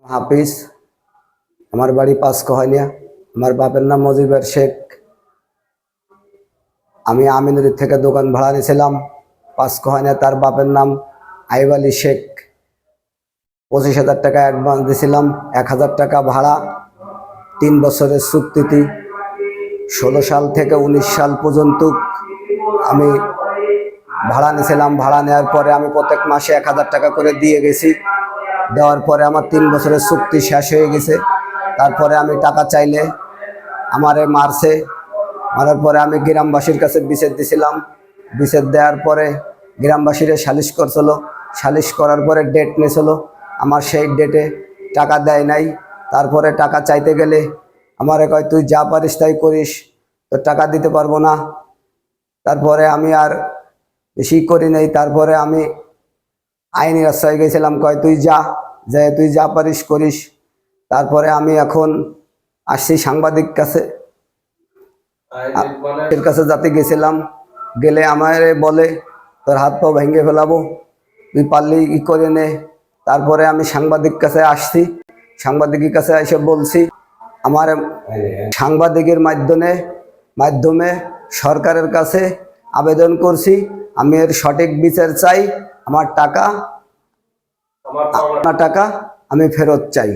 হাফিজ, আমার বাড়ি পাঁচকহালিয়া। আমার বাপের নাম মজিবর শেখ। আমি আমিনুর থেকে দোকান ভাড়া নিয়েছিলাম পাঁচকহালিয়া। তার বাপের নাম আইব আলী শেখ। 25,000 টাকা অ্যাডভান্স দিয়েছিলাম, 1,000 টাকা ভাড়া, 3 বছরের চুক্তিতে। 16 সাল থেকে 19 সাল পর্যন্ত আমি ভাড়া নিয়েছিলাম। ভাড়া নেওয়ার পরে আমি প্রত্যেক মাসে 1,000 টাকা করে দিয়ে গেছি। দেওয়ার পরে আমার 3 বছরের চুক্তি শেষ হয়ে গেছে। তারপরে আমি টাকা চাইলে আমারে মারছে। মারার পরে আমি গ্রামবাসীর কাছে বিচার দিয়েছিলাম। বিচার দেওয়ার পরে গ্রামবাসীরা সালিশ করছিল। সালিশ করার পরে ডেট নিয়েছিল। আমার সেই ডেটে টাকা দেয় নাই। তারপরে টাকা চাইতে গেলে আমারে কয়, তুই যা পারিস তাই করিস, তো টাকা দিতে পারবো না। তারপরে আমি আর বেশি করি নাই। তারপরে আমি আইনি রাস্তায় গেছিলাম, কয় তুই যা পারিস করিস। তারপরে আমি এখন আসছি সাংবাদিক কাছে যাতে গেছিলাম। গেলে আমারে বলে, তোর হাত পা ভেঙে ফেলাবো, তুই পারলি ই করে নে। তারপরে আমি সাংবাদিক কাছে আসছি। সাংবাদিকের কাছে এসে বলছি, আমার সাংবাদিকের মাধ্যমে সরকারের কাছে আবেদন করছি, আমি এর সঠিক বিচার চাই। আমার টাকা আমি ফেরত চাই।